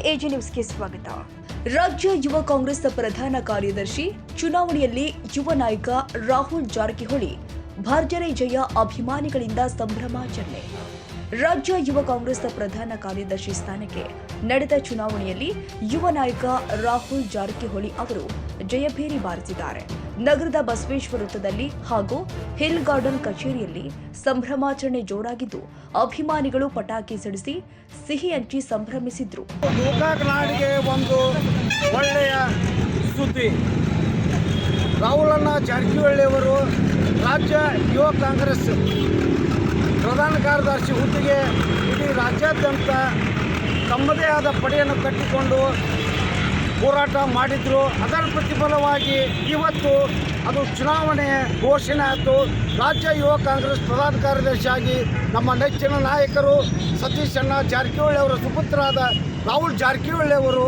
AG ನ್ಯೂಸ್ಗೆ ಸ್ವಾಗತ. ರಾಜ್ಯ ಯುವ ಕಾಂಗ್ರೆಸ್ ಪ್ರಧಾನ ಕಾರ್ಯದರ್ಶಿ ಚುನಾವಣೆಯಲ್ಲಿ ಯುವ ನಾಯಕ ರಾಹುಲ್ ಜಾರಕಿಹೊಳಿ ಭರ್ಜರಿ ಜಯ, ಅಭಿಮಾನಿಗಳಿಂದ ಸಂಭ್ರಮಾಚರಣೆ. ರಾಜ್ಯ ಯುವ ಕಾಂಗ್ರೆಸ್ ಪ್ರಧಾನ ಕಾರ್ಯದರ್ಶಿ ಸ್ಥಾನಕ್ಕೆ ನಡೆದ ಚುನಾವಣೆಯಲ್ಲಿ ಯುವ ನಾಯಕ ರಾಹುಲ್ ಜಾರಕಿಹೊಳಿ ಅವರು ಜಯಭೇರಿ ಬಾರಿಸಿದ್ದಾರೆ. ನಗರದ ಬಸವೇಶ್ವರ ವೃತ್ತದಲ್ಲಿ ಹಾಗೂ ಹಿಲ್ ಗಾರ್ಡನ್ ಕಚೇರಿಯಲ್ಲಿ ಸಂಭ್ರಮಾಚರಣೆ ಜೋರಾಗಿದ್ದು, ಅಭಿಮಾನಿಗಳು ಪಟಾಕಿ ಸಿಡಿಸಿ ಸಿಹಿ ಹಂಚಿ ಸಂಭ್ರಮಿಸಿದ್ರು. ಗೋಕಾಕ್ ನಾಡಿಗೆ ಒಂದು ಒಳ್ಳೆಯ ಸುದ್ದಿ. ರಾಹುಲ್ ಜಾರಕಿಹೊಳಿ ಅವರು ರಾಜ್ಯ ಯುವ ಕಾಂಗ್ರೆಸ್ ಪ್ರಧಾನ ಕಾರ್ಯದರ್ಶಿ ಹುದ್ದೆಗೆ ಇಡೀ ರಾಜ್ಯಾದ್ಯಂತ ತಮ್ಮದೇ ಆದ ಪಡೆಯನ್ನು ಕಟ್ಟಿಕೊಂಡು ಹೋರಾಟ ಮಾಡಿದ್ರು. ಅದರ ಪ್ರತಿಫಲವಾಗಿ ಇವತ್ತು ಅದು ಚುನಾವಣೆ ಘೋಷಣೆ ಆಯಿತು. ರಾಜ್ಯ ಯುವ ಕಾಂಗ್ರೆಸ್ ಪ್ರಧಾನ ಕಾರ್ಯದರ್ಶಿಯಾಗಿ ನಮ್ಮ ನೆಚ್ಚಿನ ನಾಯಕರು ಸತೀಶ್ ಅಣ್ಣ ಜಾರಕಿಹೊಳಿ ಅವರ ಸುಪುತ್ರರಾದ ರಾಹುಲ್ ಜಾರಕಿಹೊಳಿ ಅವರು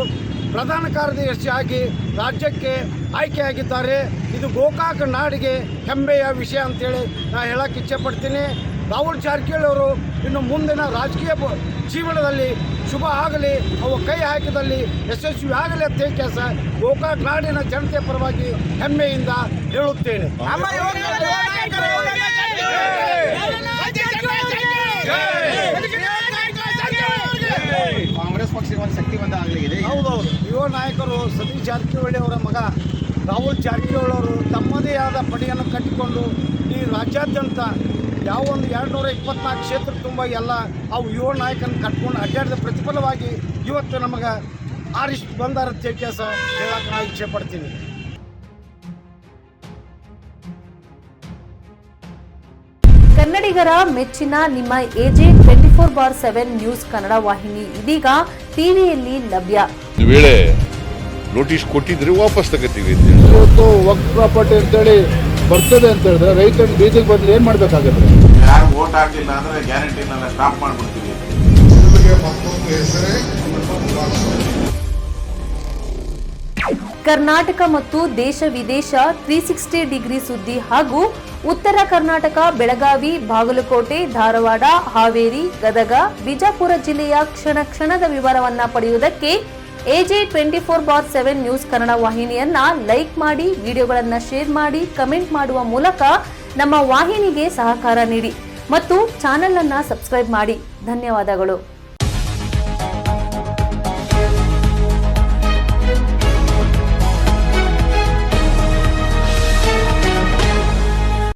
ಪ್ರಧಾನ ಕಾರ್ಯದರ್ಶಿಯಾಗಿ ರಾಜ್ಯಕ್ಕೆ ಆಯ್ಕೆಯಾಗಿದ್ದಾರೆ. ಇದು ಗೋಕಾಕ್ ನಾಡಿಗೆ ಹೆಮ್ಮೆಯ ವಿಷಯ ಅಂತೇಳಿ ನಾನು ಹೇಳಕ್ಕೆ ಇಚ್ಛೆಪಡ್ತೀನಿ. ರಾಹುಲ್ ಜಾರಕಿಹೊಳಿ ಅವರು ಇನ್ನು ಮುಂದಿನ ರಾಜಕೀಯ ಜೀವನದಲ್ಲಿ ಶುಭ ಆಗಲಿ, ಅವು ಕೈ ಹಾಕಿದಲ್ಲಿ ಯಶಸ್ವಿ ಆಗಲಿ ಅಂತ ಕೆಲಸ ಗೋಕಾಕ್ ನಾಡಿನ ಜನತೆ ಪರವಾಗಿ ಹೆಮ್ಮೆಯಿಂದ ಹೇಳುತ್ತೇನೆ. ಕಾಂಗ್ರೆಸ್ ಪಕ್ಷಕ್ಕೆ ಒಂದು ಶಕ್ತಿವಂತ ಆಗಲಿದೆ. ಹೌದೌದು, ಯುವ ನಾಯಕರು ಸತೀಶ್ ಜಾರಕಿಹೊಳಿ ಅವರ ಮಗ ರಾಹುಲ್ ಜಾರಕಿಹೊಳಿ ಅವರು ತಮ್ಮದೇ ಆದ ಪಡೆಯನ್ನು ಕಟ್ಟಿಕೊಂಡು ಈ ರಾಜ್ಯಾದ್ಯಂತ ಯಾವ ಒಂದು 224 ಕ್ಷೇತ್ರ ತುಂಬ ಎಲ್ಲ ಅವು ಯುವ ನಾಯಕನ ಕಟ್ಕೊಂಡು ಅಡ್ಡಾಡಿದ ಪ್ರತಿಫಲವಾಗಿ ಇವತ್ತು ನಮಗೆ ಆರಿಷ್ಟು ಬಂದಾರ ಕೆಲಸ ಹೇಳಕ್ಕೆ ನಾನು ಇಚ್ಛೆ ಪಡ್ತೀನಿ. ಕನ್ನಡಿಗರ ಮೆಚ್ಚಿನ ನಿಮ್ಮ ಎಜೆ 24/7 ನ್ಯೂಸ್ ಕನ್ನಡ ವಾಹಿನಿ ಇದೀಗ ಟಿವಿಯಲ್ಲಿ ಲಭ್ಯ. ವೇಳೆ ನೋಟಿಸ್ ಕೊಟ್ಟಿದ್ರೆ ವಾಪಸ್ ತಗೋತೀವಿ. ಇವತ್ತು ವಕ್ಫ್ ಪ್ರಾಪರ್ಟಿ ಅಂತೇಳಿ ಬರ್ತದೆ ಅಂತ ಹೇಳಿದ್ರೆ ರೈತರು ಬೀದಿಗೆ ಬಂದ್ರೆ ಏನ್ ಮಾಡ್ಬೇಕಾಗುತ್ತೆ? ಯಾರು ವೋಟ್ ಹಾಕಲಿಲ್ಲ ಅಂದ್ರೆ ಗ್ಯಾರಂಟಿನೆಲ್ಲ ಸ್ಟಾಪ್ ಮಾಡ್ಬಿಡ್ತೀವಿ. ಕರ್ನಾಟಕ ಮತ್ತು ದೇಶ ವಿದೇಶ 360 ಡಿಗ್ರಿ ಸುದ್ದಿ ಹಾಗೂ ಉತ್ತರ ಕರ್ನಾಟಕ, ಬೆಳಗಾವಿ, ಬಾಗಲಕೋಟೆ, ಧಾರವಾಡ, ಹಾವೇರಿ, ಗದಗ, ಬಿಜಾಪುರ ಜಿಲ್ಲೆಯ ಕ್ಷಣ ಕ್ಷಣದ ವಿವರವನ್ನ ಪಡೆಯುವುದಕ್ಕೆ ಎಜೆ 24/7 ನ್ಯೂಸ್ ಕನ್ನಡ ವಾಹಿನಿಯನ್ನ ಲೈಕ್ ಮಾಡಿ, ವಿಡಿಯೋಗಳನ್ನ ಶೇರ್ ಮಾಡಿ, ಕಮೆಂಟ್ ಮಾಡುವ ಮೂಲಕ ನಮ್ಮ ವಾಹಿನಿಗೆ ಸಹಕಾರ ನೀಡಿ ಮತ್ತು ಚಾನೆಲ್ ಅನ್ನ ಸಬ್ಸ್ಕ್ರೈಬ್ ಮಾಡಿ. ಧನ್ಯವಾದಗಳು.